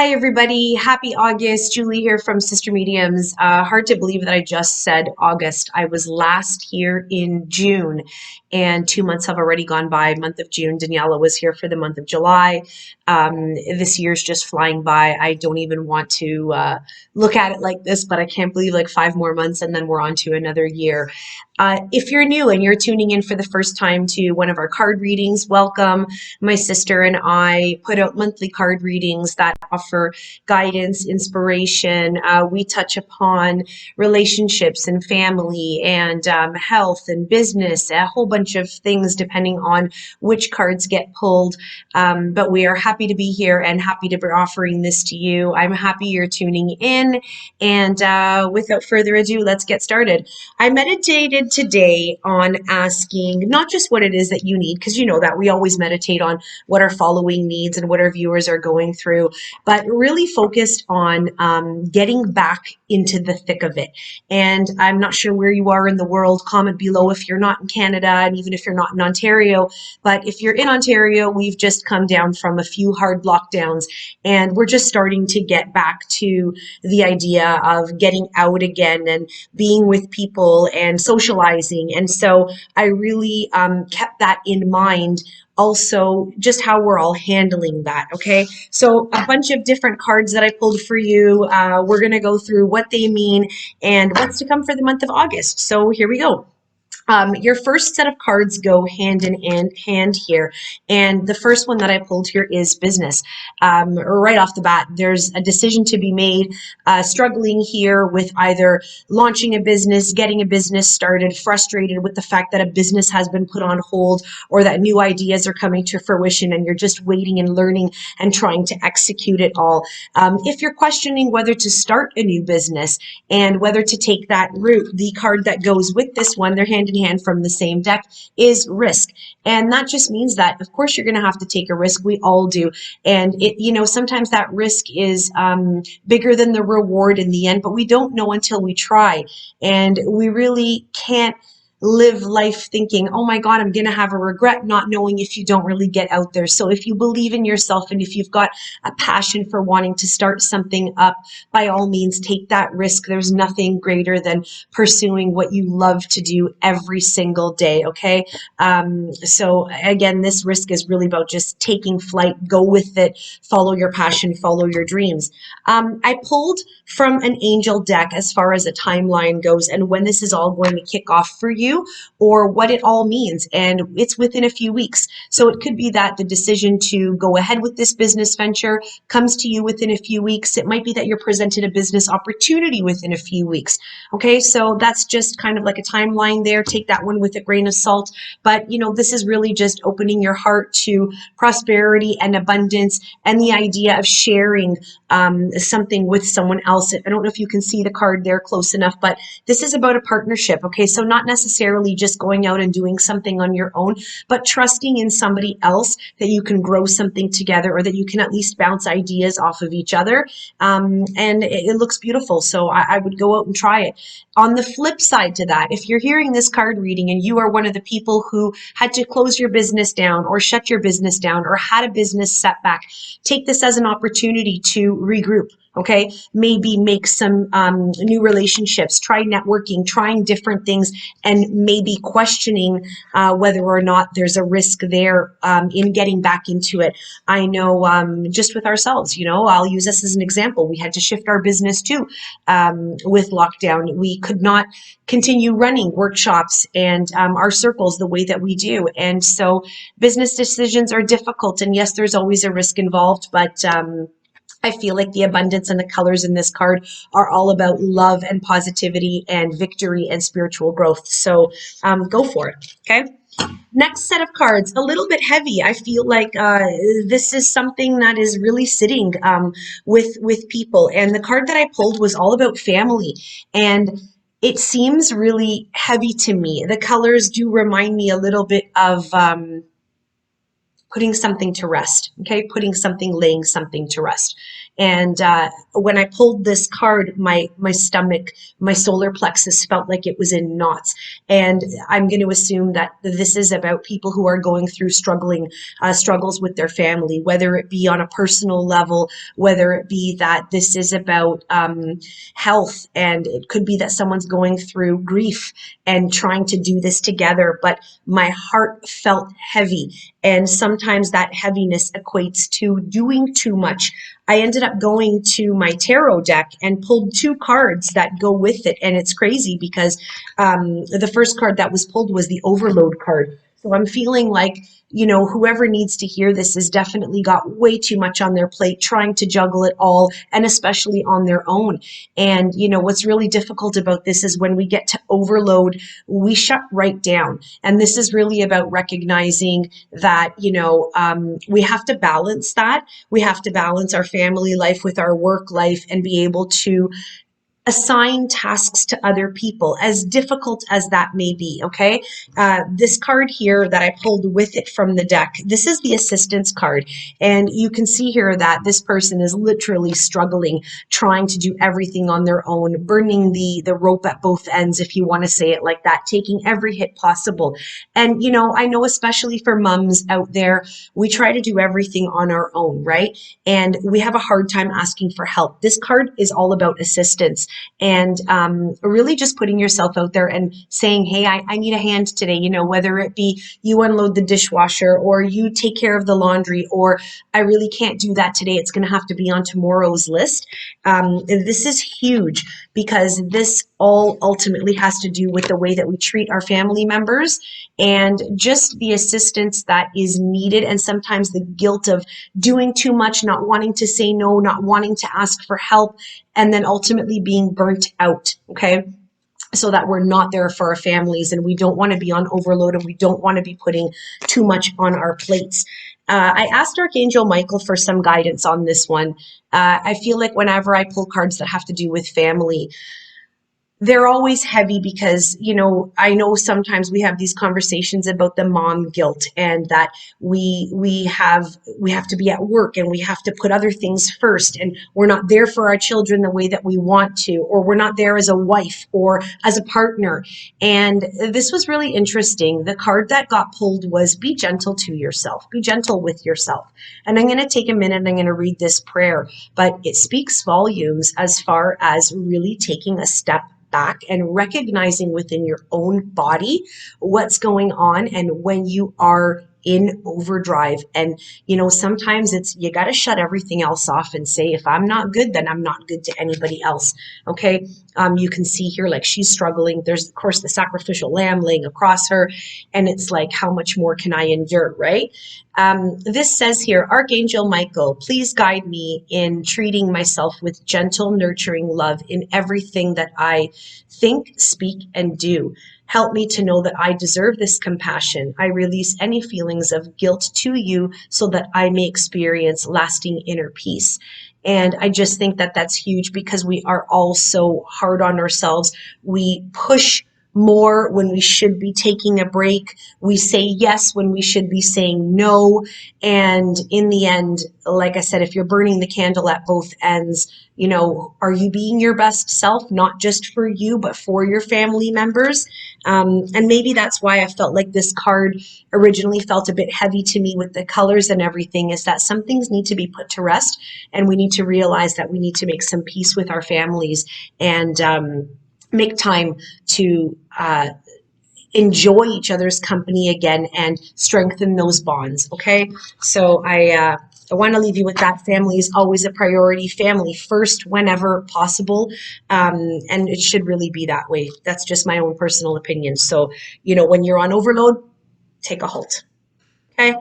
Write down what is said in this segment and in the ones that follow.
Hi, everybody. Happy August. Julie here from Sister Mediums. Hard to believe that I just said August. I was last here in June, and 2 months have already gone by. Month of June. Daniela was here for the month of July. This year's just flying by. I don't even want to look at it like this, but I can't believe like 5 more months and then we're on to another year. If you're new and you're tuning in for the first time to one of our card readings, welcome. My sister and I put out monthly card readings that offer guidance, inspiration. We touch upon relationships and family and health and business, a whole bunch of things depending on which cards get pulled. But we are happy to be here and happy to be offering this to you. I'm happy you're tuning in. And without further ado, let's get started. I meditated today on asking not just what it is that you need, because you know that we always meditate on what our following needs and what our viewers are going through, but really focused on getting back into the thick of it. And I'm not sure where you are in the world. Comment below if you're not in Canada and even if you're not in Ontario. But if you're in Ontario, we've just come down from a few hard lockdowns and we're just starting to get back to the idea of getting out again and being with people and socializing. And so I really kept that in mind. Also, just how we're all handling that. Okay, so a bunch of different cards that I pulled for you. We're going to go through what they mean and what's to come for the month of August. So here we go. Your first set of cards go hand in hand here. And the first one that I pulled here is business. Right off the bat, there's a decision to be made, struggling here with either launching a business, getting a business started, frustrated with the fact that a business has been put on hold or that new ideas are coming to fruition and you're just waiting and learning and trying to execute it all. If you're questioning whether to start a new business and whether to take that route, the card that goes with this one, they're hand in hand from the same deck, is risk. And that just means that, of course, you're going to have to take a risk. We all do. And sometimes that risk is bigger than the reward in the end, but we don't know until we try. And we really can't live life thinking, oh my God, I'm going to have a regret, not knowing if you don't really get out there. So if you believe in yourself and if you've got a passion for wanting to start something up, by all means, take that risk. There's nothing greater than pursuing what you love to do every single day. Okay. So again, this risk is really about just taking flight, go with it, follow your passion, follow your dreams. I pulled from an angel deck as far as a timeline goes and when this is all going to kick off for you or what it all means. And it's within a few weeks. So it could be that the decision to go ahead with this business venture comes to you within a few weeks. It might be that you're presented a business opportunity within a few weeks. Okay, so that's just kind of like a timeline there. Take that one with a grain of salt. But, this is really just opening your heart to prosperity and abundance and the idea of sharing something with someone else. I don't know if you can see the card there close enough, but this is about a partnership. Okay, so not necessarily just going out and doing something on your own, but trusting in somebody else that you can grow something together or that you can at least bounce ideas off of each other. And it looks beautiful. So I would go out and try it. On the flip side to that, if you're hearing this card reading and you are one of the people who had to close your business down or shut your business down or had a business setback, take this as an opportunity to regroup. Okay, maybe make some new relationships, try networking, trying different things, and maybe questioning whether or not there's a risk there in getting back into it. I know just with ourselves, I'll use us as an example. We had to shift our business too with lockdown. We could not continue running workshops and our circles the way that we do. And so business decisions are difficult. And yes, there's always a risk involved, but I feel like the abundance and the colors in this card are all about love and positivity and victory and spiritual growth. So go for it. Okay. Next set of cards, a little bit heavy. I feel like this is something that is really sitting with people. And the card that I pulled was all about family. And it seems really heavy to me. The colors do remind me a little bit of putting something to rest, okay? Putting something, laying something to rest. And when I pulled this card, my stomach, my solar plexus felt like it was in knots. And I'm going to assume that this is about people who are going through struggles with their family, whether it be on a personal level, whether it be that this is about health, and it could be that someone's going through grief and trying to do this together. But my heart felt heavy, and sometimes that heaviness equates to doing too much. I ended up going to my tarot deck and pulled two cards that go with it. And it's crazy because the first card that was pulled was the overload card. So I'm feeling like, whoever needs to hear this has definitely got way too much on their plate, trying to juggle it all, and especially on their own. And, what's really difficult about this is when we get to overload, we shut right down. And this is really about recognizing that, we have to balance that. We have to balance our family life with our work life and be able to assign tasks to other people, as difficult as that may be, okay? This card here that I pulled with it from the deck, this is the assistance card. And you can see here that this person is literally struggling, trying to do everything on their own, burning the rope at both ends, if you want to say it like that, taking every hit possible. And, I know especially for moms out there, we try to do everything on our own, right? And we have a hard time asking for help. This card is all about assistance. And really just putting yourself out there and saying, hey, I need a hand today, whether it be you unload the dishwasher or you take care of the laundry, or I really can't do that today. It's going to have to be on tomorrow's list. This is huge because this all ultimately has to do with the way that we treat our family members and just the assistance that is needed, and sometimes the guilt of doing too much, not wanting to say no, not wanting to ask for help, and then ultimately being burnt out, okay? So that we're not there for our families, and we don't want to be on overload, and we don't want to be putting too much on our plates. I asked Archangel Michael for some guidance on this one. I feel like whenever I pull cards that have to do with family, they're always heavy because, I know sometimes we have these conversations about the mom guilt, and that we have to be at work and we have to put other things first, and we're not there for our children the way that we want to, or we're not there as a wife or as a partner. And this was really interesting. The card that got pulled was be gentle to yourself, be gentle with yourself. And I'm going to take a minute and I'm going to read this prayer, but it speaks volumes as far as really taking a step back and recognizing within your own body what's going on and when you are in overdrive. And, sometimes you got to shut everything else off and say, if I'm not good, then I'm not good to anybody else. Okay. You can see here, like, she's struggling. There's, of course, the sacrificial lamb laying across her. And it's like, how much more can I endure? Right. This says here, Archangel Michael, please guide me in treating myself with gentle, nurturing love in everything that I think, speak, and do. Help me to know that I deserve this compassion. I release any feelings of guilt to you so that I may experience lasting inner peace. And I just think that that's huge because we are all so hard on ourselves. We push more when we should be taking a break. We say yes when we should be saying no. And in the end, like I said, if you're burning the candle at both ends, are you being your best self, not just for you, but for your family members? And maybe that's why I felt like this card originally felt a bit heavy to me with the colors and everything, is that some things need to be put to rest, and we need to realize that we need to make some peace with our families and make time to enjoy each other's company again and strengthen those bonds. Okay. So I want to leave you with that. Family is always a priority. Family first whenever possible. And it should really be that way. That's just my own personal opinion. So, when you're on overload, take a halt. Okay.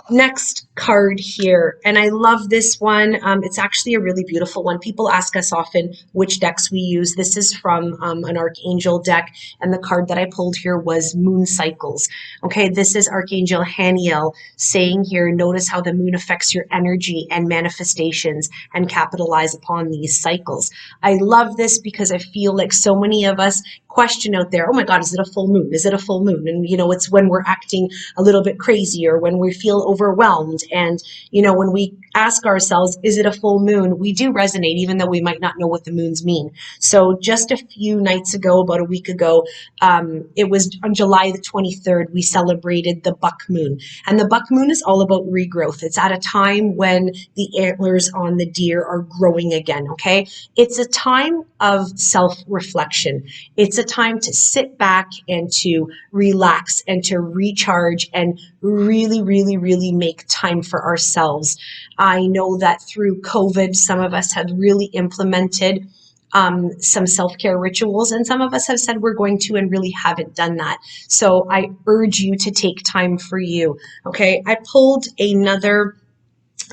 Next card here, and I love this one. It's actually a really beautiful one. People ask us often which decks we use. This is from an Archangel deck, and the card that I pulled here was Moon Cycles. Okay, this is Archangel Haniel saying here, notice how the moon affects your energy and manifestations and capitalize upon these cycles. I love this because I feel like so many of us question out there, oh my God, is it a full moon? Is it a full moon? And, it's when we're acting a little bit crazy or when we feel overwhelmed. And, when we ask ourselves, is it a full moon? We do resonate, even though we might not know what the moons mean. So just a few nights ago, about a week ago, it was on July the 23rd, we celebrated the buck moon. And the buck moon is all about regrowth. It's at a time when the antlers on the deer are growing again, okay? It's a time of self-reflection. It's a time to sit back and to relax and to recharge and really, really, really make time for ourselves. I know that through COVID, some of us have really implemented some self-care rituals, and some of us have said we're going to and really haven't done that. So I urge you to take time for you. Okay, I pulled another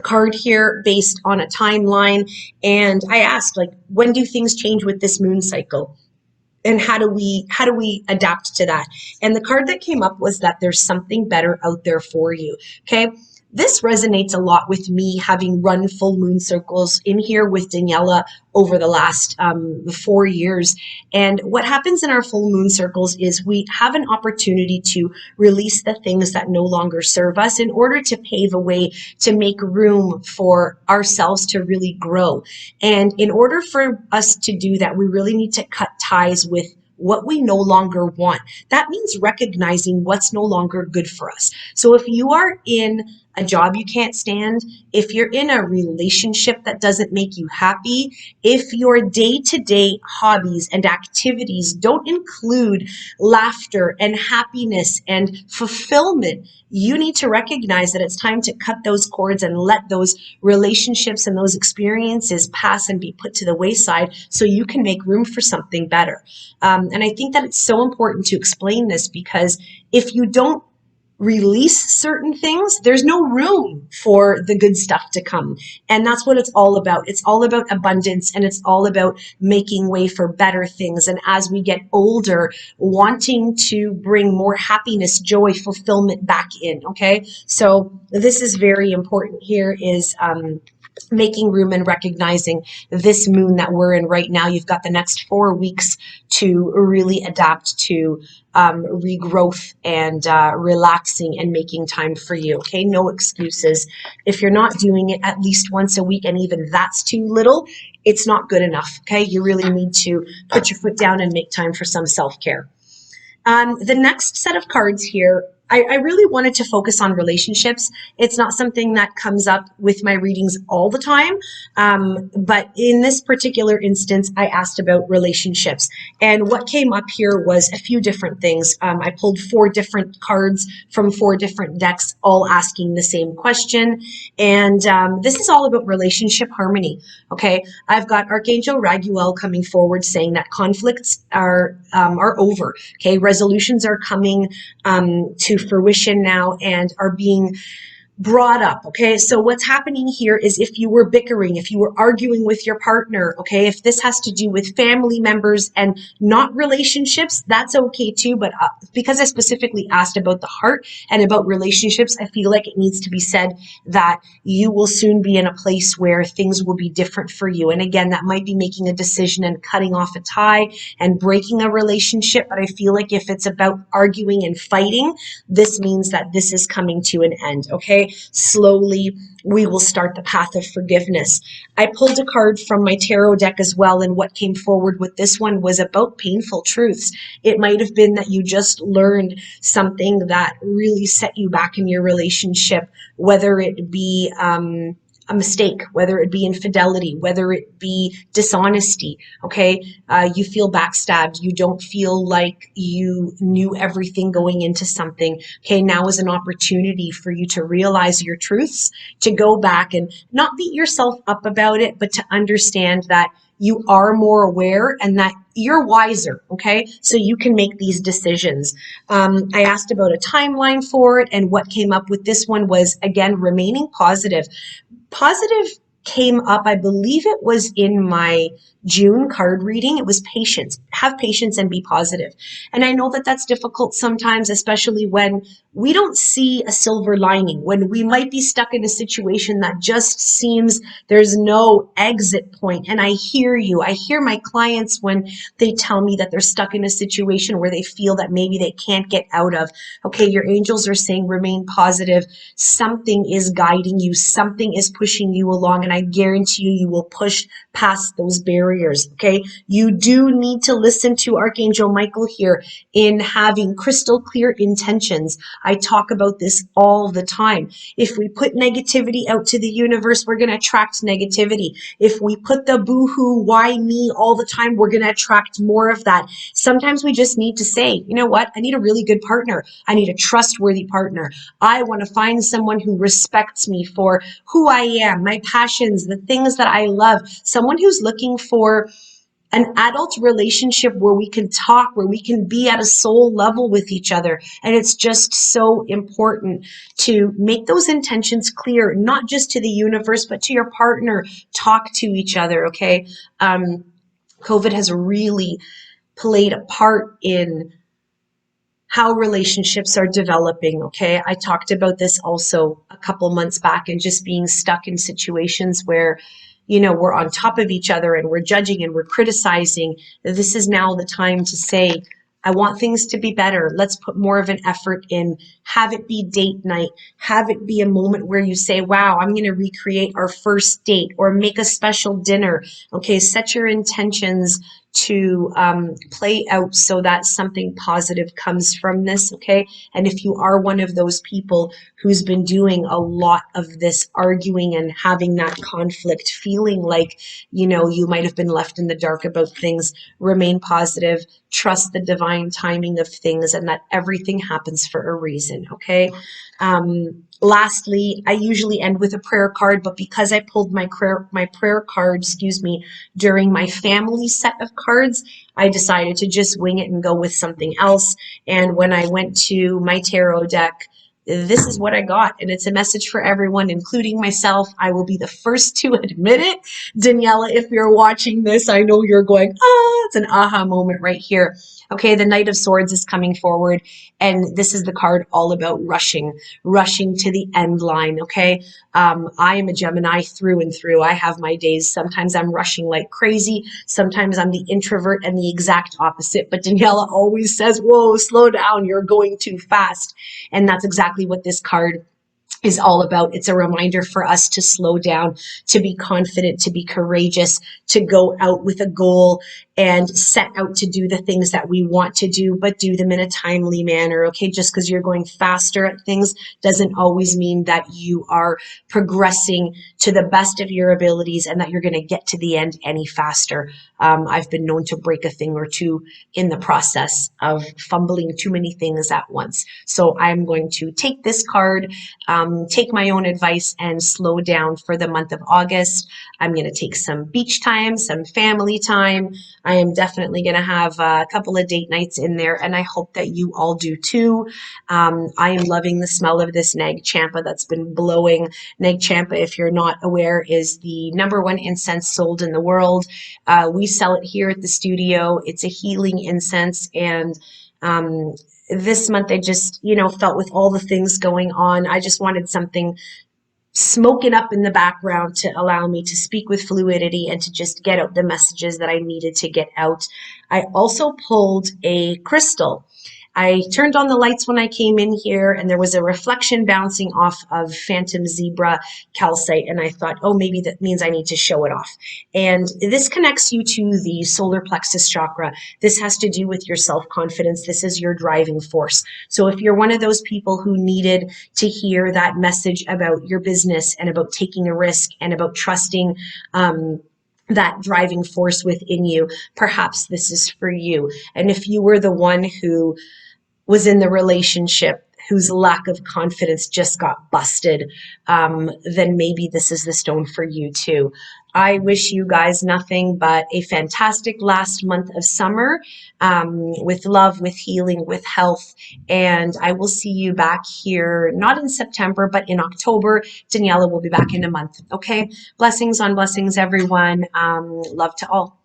card here based on a timeline, and I asked, like, when do things change with this moon cycle? And how do we adapt to that? And the card that came up was that there's something better out there for you. Okay. This resonates a lot with me, having run full moon circles in here with Daniela over the last 4 years. And what happens in our full moon circles is we have an opportunity to release the things that no longer serve us in order to pave a way to make room for ourselves to really grow. And in order for us to do that, we really need to cut ties with what we no longer want. That means recognizing what's no longer good for us. So if you are in a job you can't stand, if you're in a relationship that doesn't make you happy, if your day-to-day hobbies and activities don't include laughter and happiness and fulfillment, you need to recognize that it's time to cut those cords and let those relationships and those experiences pass and be put to the wayside so you can make room for something better. And I think that it's so important to explain this, because if you don't release certain things, there's no room for the good stuff to come. And that's what it's all about. It's all about abundance, and it's all about making way for better things. And as we get older, wanting to bring more happiness, joy, fulfillment back in. Okay. So this is very important here, is making room and recognizing this moon that we're in right now. You've got the next 4 weeks to really adapt to regrowth and relaxing and making time for you. Okay, no excuses. If you're not doing it at least once a week, and even that's too little, it's not good enough. Okay, you really need to put your foot down and make time for some self-care. The next set of cards here, I really wanted to focus on relationships. It's not something that comes up with my readings all the time, but in this particular instance, I asked about relationships. And what came up here was a few different things. I pulled 4 different cards from 4 different decks, all asking the same question. And this is all about relationship harmony. Okay, I've got Archangel Raguel coming forward saying that conflicts are over. Okay, resolutions are coming to fruition now and are being brought up. Okay, so what's happening here is, if you were bickering, if you were arguing with your partner, okay, if this has to do with family members and not relationships, that's okay too. But because I specifically asked about the heart and about relationships, I feel like it needs to be said that you will soon be in a place where things will be different for you. And again, that might be making a decision and cutting off a tie and breaking a relationship. But I feel like if it's about arguing and fighting, this means that this is coming to an end. Okay, slowly we will start the path of forgiveness. I pulled a card from my tarot deck as well, and what came forward with this one was about painful truths. It might have been that you just learned something that really set you back in your relationship, whether it be a mistake, whether it be infidelity, whether it be dishonesty. Okay, you feel backstabbed. You don't feel like you knew everything going into something. Okay, now is an opportunity for you to realize your truths, to go back and not beat yourself up about it, but to understand that you are more aware and that you're wiser, okay? So you can make these decisions. I asked about a timeline for it, and what came up with this one was, again, remaining positive. Positive came up, I believe it was in my June card reading. It was patience. Have patience and be positive. And I know that that's difficult sometimes, especially when we don't see a silver lining, when we might be stuck in a situation that just seems there's no exit point. And I hear you. I hear my clients when they tell me that they're stuck in a situation where they feel that maybe they can't get out of. Okay, your angels are saying remain positive. Something is guiding you, something is pushing you along, and I guarantee you, you will push past those barriers. Okay, you do need to listen to Archangel Michael here in having crystal clear intentions. I talk about this all the time. If we put negativity out to the universe, we're going to attract negativity. If we put the boo-hoo, why me all the time, we're going to attract more of that. Sometimes we just need to say, you know what, I need a really good partner. I need a trustworthy partner. I want to find someone who respects me for who I am, my passions, the things that I love, someone who's looking for an adult relationship where we can talk, where we can be at a soul level with each other. And it's just so important to make those intentions clear, not just to the universe, but to your partner. Talk to each other, okay? COVID has really played a part in how relationships are developing. Okay. I talked about this also a couple months back, and just being stuck in situations where, we're on top of each other and we're judging and we're criticizing. This is now the time to say, I want things to be better. Let's put more of an effort in. Have it be date night. Have it be a moment where you say, wow, I'm going to recreate our first date, or make a special dinner. Okay. Set your intentions to play out so that something positive comes from this, okay? And if you are one of those people who's been doing a lot of this arguing and having that conflict, feeling like, you might have been left in the dark about things, remain positive, trust the divine timing of things, and that everything happens for a reason, okay? Lastly, I usually end with a prayer card, but because I pulled my prayer card, during my family set of cards, I decided to just wing it and go with something else. And when I went to my tarot deck, this is what I got. And it's a message for everyone, including myself. I will be the first to admit it. Daniela, if you're watching this, I know you're going, it's an aha moment right here. Okay, the Knight of Swords is coming forward, and this is the card all about rushing to the end line, okay? I am a Gemini through and through. I have my days. Sometimes I'm rushing like crazy. Sometimes I'm the introvert and the exact opposite. But Daniela always says, whoa, slow down. You're going too fast. And that's exactly what this card is all about. It's a reminder for us to slow down, to be confident, to be courageous, to go out with a goal and set out to do the things that we want to do, but do them in a timely manner. Okay. Just because you're going faster at things doesn't always mean that you are progressing to the best of your abilities and that you're going to get to the end any faster. I've been known to break a thing or two in the process of fumbling too many things at once. So I'm going to take this card, take my own advice, and slow down for the month of August. I'm going to take some beach time, some family time. I am definitely going to have a couple of date nights in there, and I hope that you all do too. I am loving the smell of this Nag Champa that's been blowing. Nag Champa, if you're not aware, is the #1 incense sold in the world. We sell it here at the studio. It's a healing incense, and this month I just, felt with all the things going on, I just wanted something smoking up in the background to allow me to speak with fluidity and to just get out the messages that I needed to get out. I also pulled a crystal. I turned on the lights when I came in here, and there was a reflection bouncing off of Phantom Zebra calcite, and I thought, oh, maybe that means I need to show it off. And this connects you to the solar plexus chakra. This has to do with your self-confidence. This is your driving force. So if you're one of those people who needed to hear that message about your business and about taking a risk and about trusting, that driving force within you, perhaps this is for you. And if you were the one who was in the relationship whose lack of confidence just got busted, then maybe this is the stone for you too. I wish you guys nothing but a fantastic last month of summer, with love, with healing, with health. And I will see you back here, not in September, but in October. Daniela will be back in a month. Okay. Blessings on blessings, everyone. Love to all.